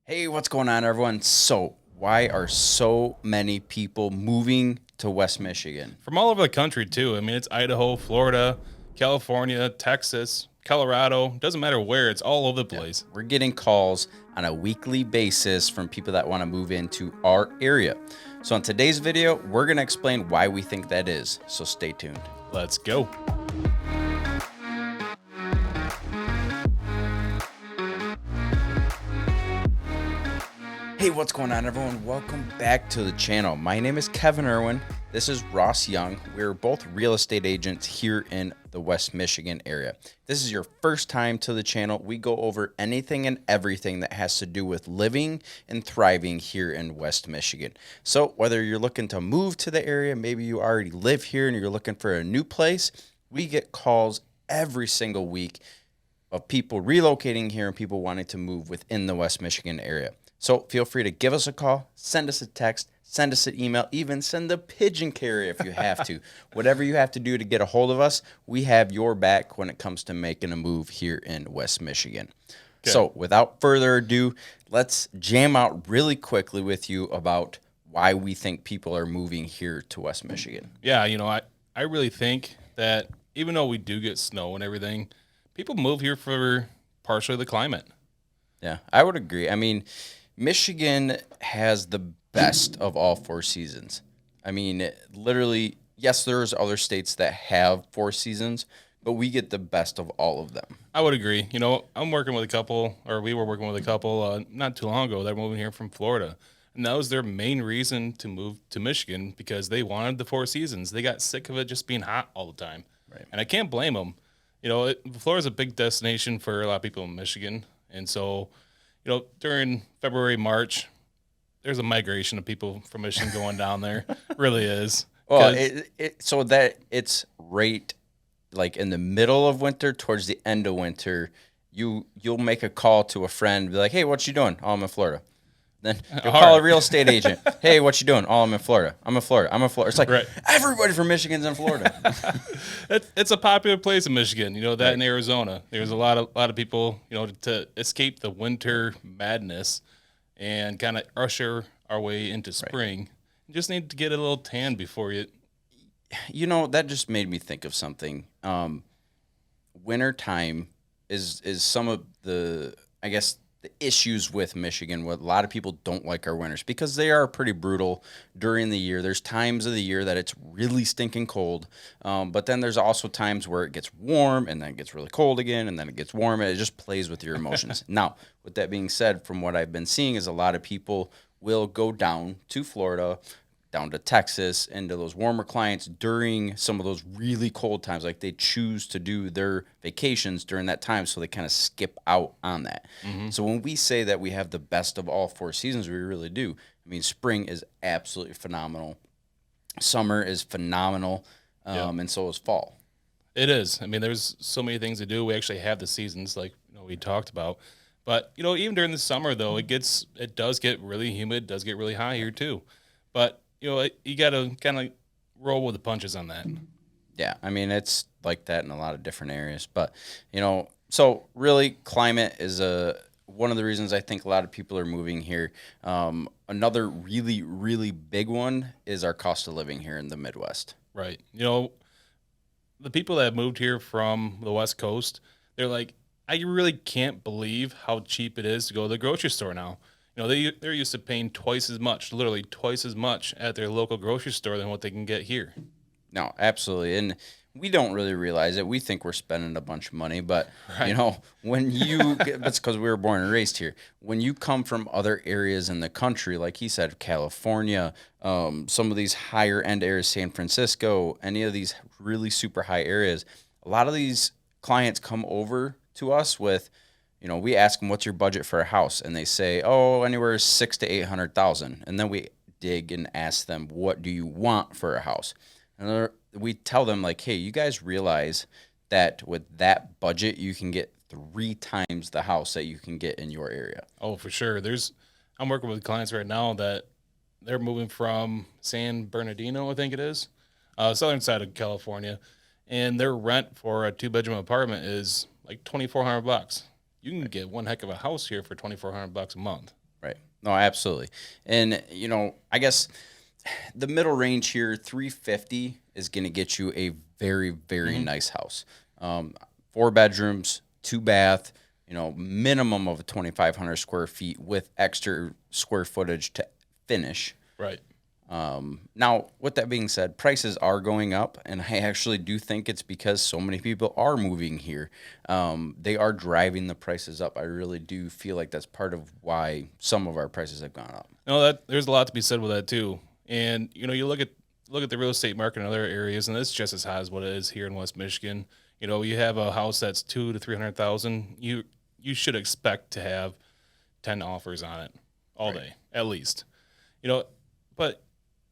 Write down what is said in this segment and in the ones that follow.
Hey, what's going on, everyone? So, why are so many people moving to West Michigan? From all over the country too. I mean, it's Idaho, Florida, California, Texas, Colorado. Doesn't matter where. It's all over the Yeah, place. we're getting calls on a weekly basis from people that want to move into our area. So, in today's video, we're going to explain why we think that is. So, stay tuned. Let's go. Hey, what's going on, everyone? Welcome back to the channel. My name is Kevin Irwin. This is Ross Young. We're both real estate agents here in the West Michigan area. If this is your first time to the channel, we go over anything and everything that has to do with living and thriving here in West Michigan. So whether you're looking to move to the area, maybe you already live here and you're looking for a new place, we get calls every single week of people relocating here and people wanting to move within the West Michigan area. So feel free to give us a call, send us a text, send us an email, even send a pigeon carrier if you have to. Whatever you have to do to get a hold of us, we have your back when it comes to making a move here in West Michigan. Okay. So without further ado, let's jam out really quickly with you about why we think people are moving here to West Michigan. Yeah, I really think that even though we do get snow and everything, people move here for partially the climate. Yeah, I would agree. I mean, Michigan has the best of all four seasons. I mean, literally, yes, there's other states that have four seasons, but we get the best of all of them. I would agree. I'm working with a couple, or we were working with a couple not too long ago. They're moving here from Florida. And that was their main reason to move to Michigan because they wanted the four seasons. They got sick of it just being hot all the time. Right. And I can't blame them. Florida's a big destination for a lot of people in Michigan. And so, during February, March, there's a migration of people from Michigan going down there. Really is. Well, so that it's right like in the middle of winter towards the end of winter, you'll make a call to a friend, be like, "Hey, what you doing?" "Oh, I'm in Florida." Then you'll call a real estate agent. "Hey, what you doing?" "Oh, I'm in Florida." "I'm in Florida." "I'm in Florida." It's like right. Everybody from Michigan's in Florida. It's a popular place in Michigan. That right. In Arizona, there's a lot of people. To escape the winter madness and kind of usher our way into spring. Right. You just need to get a little tan before you. That just made me think of something. Winter time is some of the, I guess, the issues with Michigan. What a lot of people don't like our winters because they are pretty brutal during the year. There's times of the year that it's really stinking cold, but then there's also times where it gets warm and then it gets really cold again and then it gets warm. And it just plays with your emotions. Now, with that being said, from what I've been seeing is a lot of people will go down to Florida, down to Texas, into those warmer climates during some of those really cold times. Like they choose to do their vacations during that time, so they kind of skip out on that. Mm-hmm. So when we say that we have the best of all four seasons, we really do. I mean, spring is absolutely phenomenal. Summer is phenomenal, and so is fall. It is. I mean, there's so many things to do. We actually have the seasons, like we talked about. But even during the summer, though, it does get really humid, does get really hot here too. But you got to kind of roll with the punches on that. Yeah, I mean, it's like that in a lot of different areas. But, so really climate is one of the reasons I think a lot of people are moving here. Another really, really big one is our cost of living here in the Midwest. Right. The people that have moved here from the West Coast, they're like, I really can't believe how cheap it is to go to the grocery store now. They're used to paying twice as much, literally twice as much at their local grocery store than what they can get here. No, absolutely. And we don't really realize it. We think we're spending a bunch of money, but right. When that's because we were born and raised here. When you come from other areas in the country, like he said, California, some of these higher end areas, San Francisco, any of these really super high areas, a lot of these clients come over to us with, we ask them, "What's your budget for a house?" And they say, "Oh, anywhere $600,000 to $800,000." And then we dig and ask them, "What do you want for a house?" And we tell them, like, "Hey, you guys realize that with that budget, you can get 3 times the house that you can get in your area." Oh, for sure. I'm working with clients right now that they're moving from San Bernardino, I think it is, southern side of California, and their rent for a 2-bedroom apartment is like $2,400. You can get one heck of a house here for $2,400 a month. Right. No, absolutely. And, I guess the middle range here, 350 is going to get you a very, very Hmm. nice house. Um, 4 bedrooms, 2 bath, minimum of 2,500 square feet with extra square footage to finish. Right. Now, with that being said, prices are going up, and I actually do think it's because so many people are moving here. They are driving the prices up. I really do feel like that's part of why some of our prices have gone up. No, that there's a lot to be said with that too. And you look at the real estate market in other areas, and it's just as high as what it is here in West Michigan. You have a house that's 200,000 to 300,000. You should expect to have 10 offers on it all Right. day at least. You know, but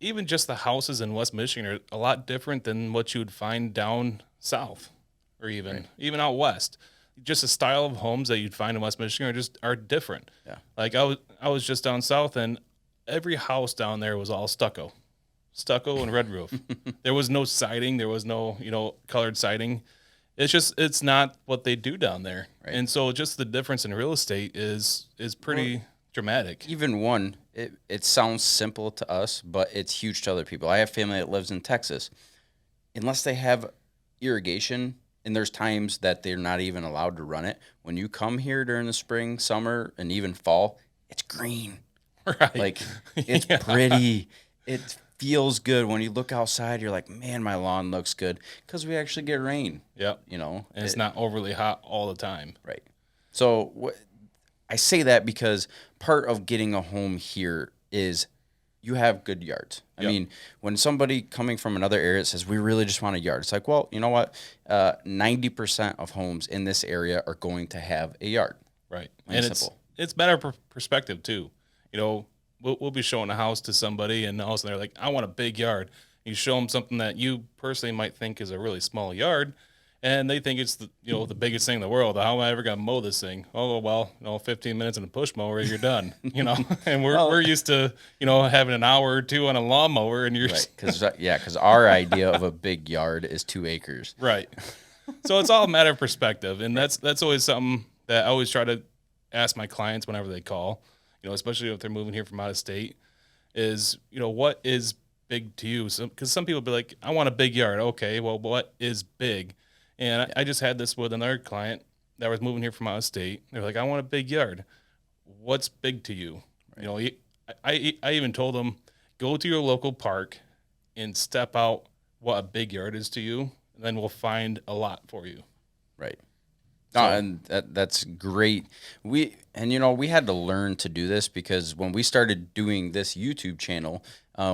even just the houses in West Michigan are a lot different than what you would find down south, or even Right. even out west. Just the style of homes that you'd find in West Michigan are different. Yeah. Like I was just down south, and every house down there was all stucco and red roof. There was no siding. There was no colored siding. It's not what they do down there, Right. and so just the difference in real estate is pretty dramatic. Even one, it sounds simple to us, but it's huge to other people. I have family that lives in Texas. Unless they have irrigation, and there's times that they're not even allowed to run it, when you come here during the spring, summer, and even fall, it's green. Right? Like, it's Yeah. pretty. It feels good. When you look outside, you're like, man, my lawn looks good because we actually get rain, Yep. you know? And it's not overly hot all the time. Right. So I say that because part of getting a home here is you have good yards. I Yep. mean, when somebody coming from another area says, we really just want a yard, it's like, well, you know what? 90% of homes in this area are going to have a yard. Right. Plain And and it's simple. it's better perspective too. We'll be showing a house to somebody, and all of a sudden they're like, "I want a big yard." You show them something that you personally might think is a really small yard, and they think it's the biggest thing in the world. How am I ever gonna mow this thing? Oh well, 15 minutes in a push mower, you're done. And we're Well- we're used to having an hour or two on a lawnmower, and you're Right. Because our idea of a big yard is 2 acres. right. So it's all a matter of perspective, and that's always something that I always try to ask my clients whenever they call. Especially if they're moving here from out of state, is what is big to you? Because some people be like, I want a big yard. Okay, well, what is big? And I just had this with another client that was moving here from out of state. They're like, I want a big yard. What's big to you? I even told them, go to your local park and step out what a big yard is to you, and then we'll find a lot for you. Right. So- No, and that's great. We had to learn to do this because when we started doing this YouTube channel,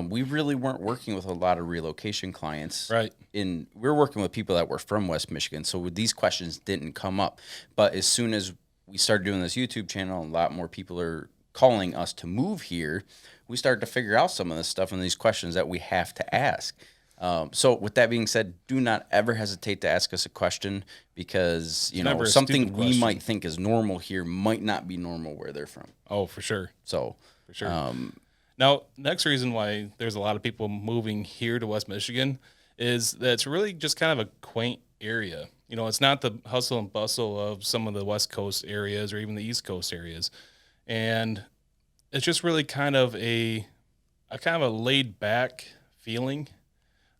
we really weren't working with a lot of relocation clients. Right. We were working with people that were from West Michigan, so these questions didn't come up. But as soon as we started doing this YouTube channel, a lot more people are calling us to move here. We started to figure out some of this stuff and these questions that we have to ask. So with that being said, do not ever hesitate to ask us a question because, never a something stupid we question. might think is normal here might not be normal where they're from. Oh, for sure. So, For sure. Now, next reason why there's a lot of people moving here to West Michigan is that it's really just kind of a quaint area. It's not the hustle and bustle of some of the West Coast areas or even the East Coast areas. And it's just really kind of a laid back feeling.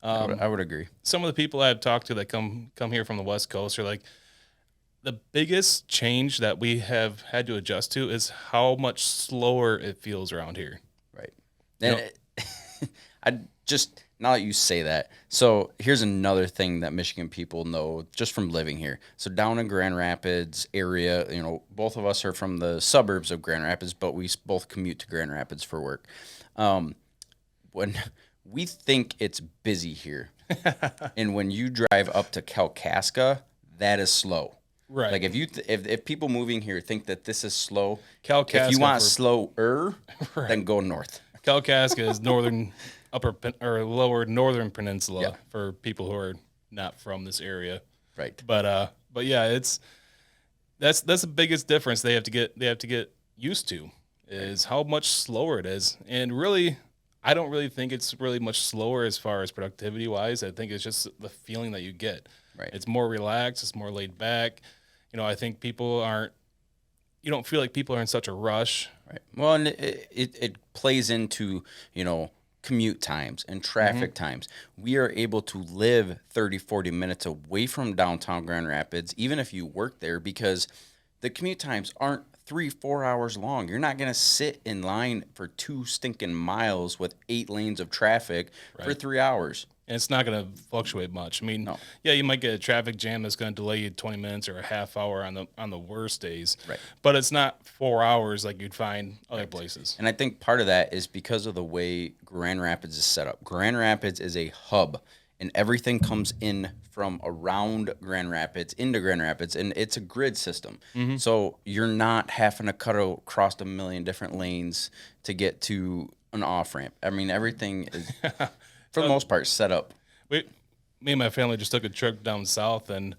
I would agree. Some of the people I've talked to that come here from the West Coast are like, the biggest change that we have had to adjust to is how much slower it feels around here. Right. And I just, now that you say that, so here's another thing that Michigan people know just from living here. So down in Grand Rapids area, both of us are from the suburbs of Grand Rapids, but we both commute to Grand Rapids for work. When we think it's busy here, and when you drive up to Kalkaska, that is slow. Right. Like if people moving here think that this is slow, Kalkaska if you want for- slower, Right. then go north. Kalkaska is northern lower northern peninsula Yeah. for people who are not from this area. Right. But yeah, that's the biggest difference they have to get used to is how much slower it is. And really, I don't really think it's really much slower as far as productivity wise. I think it's just the feeling that you get. Right. It's more relaxed, it's more laid back. I think people aren't you don't feel like people are in such a rush. Right. Well, and it plays into, commute times and traffic times. We are able to live 30, 40 minutes away from downtown Grand Rapids, even if you work there, because the commute times aren't 3, 4 hours long. You're not going to sit in line for 2 stinking miles with 8 lanes of traffic for Right. 3 hours. And it's not going to fluctuate much. I mean, No. yeah, you might get a traffic jam that's going to delay you 20 minutes or a half hour on the worst days. Right. But it's not 4 hours like you'd find other places. And I think part of that is because of the way Grand Rapids is set up. Grand Rapids is a hub, and everything comes in from around Grand Rapids into Grand Rapids, and it's a grid system. So you're not having to cut across a million different lanes to get to an off ramp. I mean, everything is, for the most part, set up. Me and my family just took a trip down south, and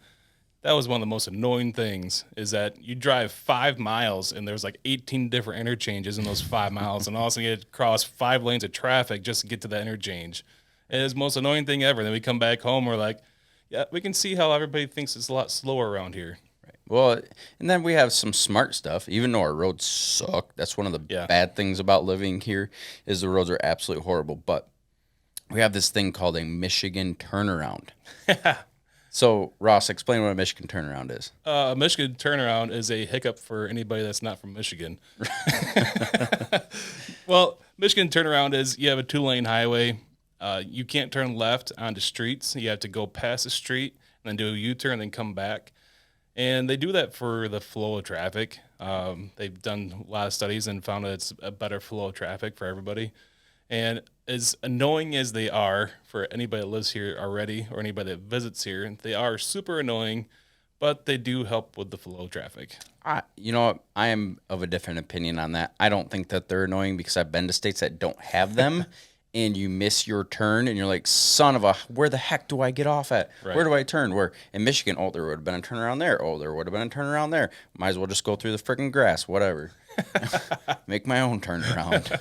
that was one of the most annoying things is that you drive 5 miles and there's like 18 different interchanges in those 5 miles, and also you get to cross 5 lanes of traffic just to get to that interchange. It is the most annoying thing ever. Then we come back home, we're like, yeah, we can see how everybody thinks it's a lot slower around here. Well, and then we have some smart stuff. Even though our roads suck, that's one of the Yeah. bad things about living here is the roads are absolutely horrible. But we have this thing called a Michigan turnaround. So, Ross, explain what a Michigan turnaround is. Michigan turnaround is a hiccup for anybody that's not from Michigan. Well, Michigan turnaround is you have a 2-lane highway. You can't turn left onto streets. You have to go past the street and then do a U-turn and then come back. And they do that for the flow of traffic. They've done a lot of studies and found that it's a better flow of traffic for everybody. And as annoying as they are for anybody that lives here already or anybody that visits here, they are super annoying, but they do help with the flow of traffic. I am of a different opinion on that. I don't think that they're annoying because I've been to states that don't have them. And you miss your turn, and you're like, son of a, where the heck do I get off at? Right. Where do I turn? Where in Michigan, oh, there would have been a turnaround there. Oh, there would have been a turnaround there. Might as well just go through the freaking grass, whatever. Make my own turnaround.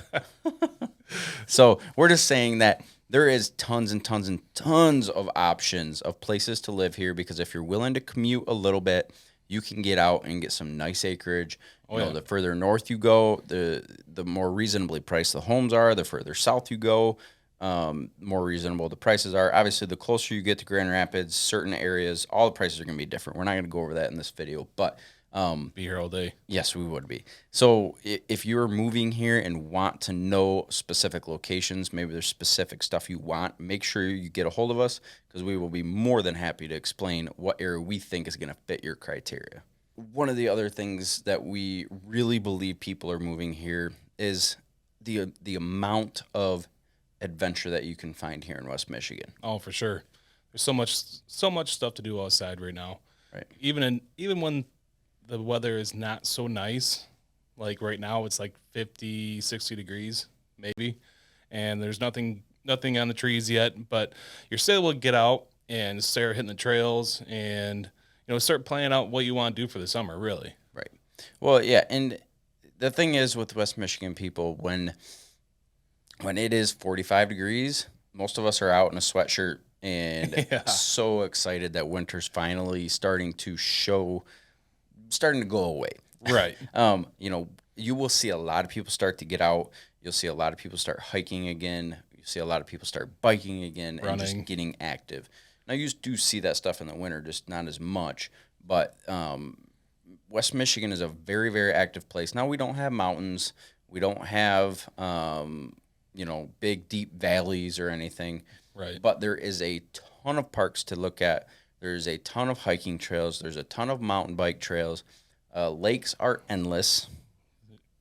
So we're just saying that there is tons and tons and tons of options of places to live here, because if you're willing to commute a little bit, you can get out and get some nice acreage. The further north you go, the more reasonably priced the homes are. The further south you go, more reasonable the prices are. Obviously, the closer you get to Grand Rapids, certain areas, all the prices are going to be different. We're not going to go over that in this video, but Be here all day. yes, we would be. So if you're moving here and want to know specific locations, maybe there's specific stuff you want, make sure you get a hold of us, because we will be more than happy to explain what area we think is going to fit your criteria. One of the other things that we really believe people are moving here is the amount of adventure that you can find here in West Michigan. Oh, for sure. There's so much stuff to do outside right now. Right. Even when the weather is not so nice, like right now it's like 50, 60 degrees maybe, and there's nothing on the trees yet, but you're still able to get out and start hitting the trails and start planning out what you want to do for the summer, really. Right. Well, yeah, and the thing is with West Michigan people, when it is 45 degrees, most of us are out in a sweatshirt and Yeah. so excited that winter's finally starting to go away. Right. You will see a lot of people start to get out. You'll see a lot of people start hiking again. You see a lot of people start biking again and Running. just getting active. Now, you do see that stuff in the winter, just not as much. But West Michigan is a very, very active place. Now, we don't have mountains. We don't have, big, deep valleys or anything. Right. But there is a ton of parks to look at. There's a ton of hiking trails. There's a ton of mountain bike trails. Lakes are endless.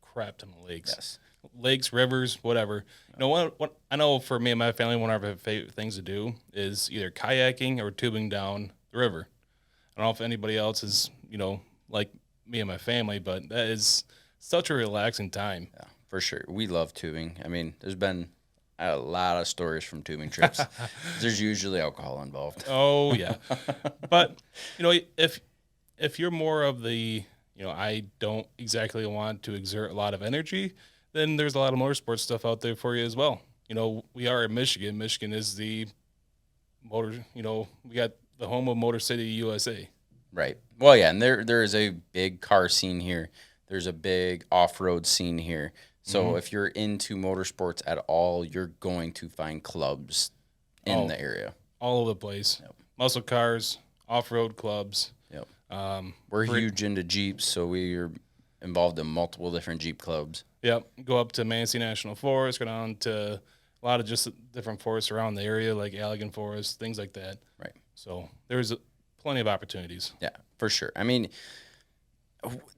Crap ton of lakes. Yes. Lakes, rivers, whatever. What I know for me and my family, one of our favorite things to do is either kayaking or tubing down the river. I don't know if anybody else is, like me and my family, but that is such a relaxing time. Yeah, for sure. We love tubing. I mean, there's been a lot of stories from tubing trips. There's usually alcohol involved. Oh yeah, but if you're more of the I don't exactly want to exert a lot of energy, then there's a lot of motorsports stuff out there for you as well. We are in Michigan. Michigan is the motor. We got the home of Motor City USA. Right. Well, yeah, and there is a big car scene here. There's a big off-road scene here. So if you're into motorsports at all, you're going to find clubs in the area. All over the place. Muscle cars, off-road clubs. We're huge into Jeeps, so we are involved in multiple different Jeep clubs. Go up to Manistee National Forest, go down to a lot of just different forests around the area, like Allegan Forest, things like that. Right. So there's plenty of opportunities. Yeah, for sure. I mean,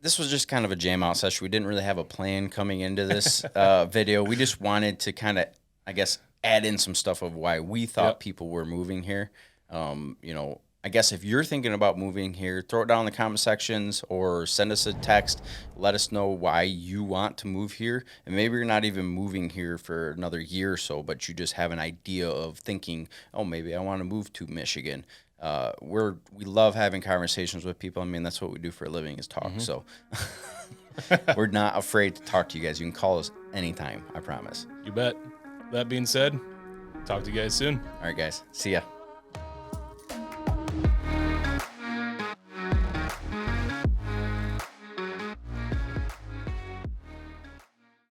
this was just kind of a jam out session. We didn't really have a plan coming into this video. We just wanted to kind of, I guess, add in some stuff of why we thought people were moving here. You know, I guess if you're thinking about moving here, throw it down in the comment sections or send us a text. Let us know why you want to move here. And maybe you're not even moving here for another year or so, but you just have an idea of thinking, oh, maybe I want to move to Michigan. We love having conversations with people. I mean, that's what we do for a living is talk. So we're not afraid to talk to you guys. You can call us anytime, I promise. You bet. That being said, talk to you guys soon. All right, guys. See ya.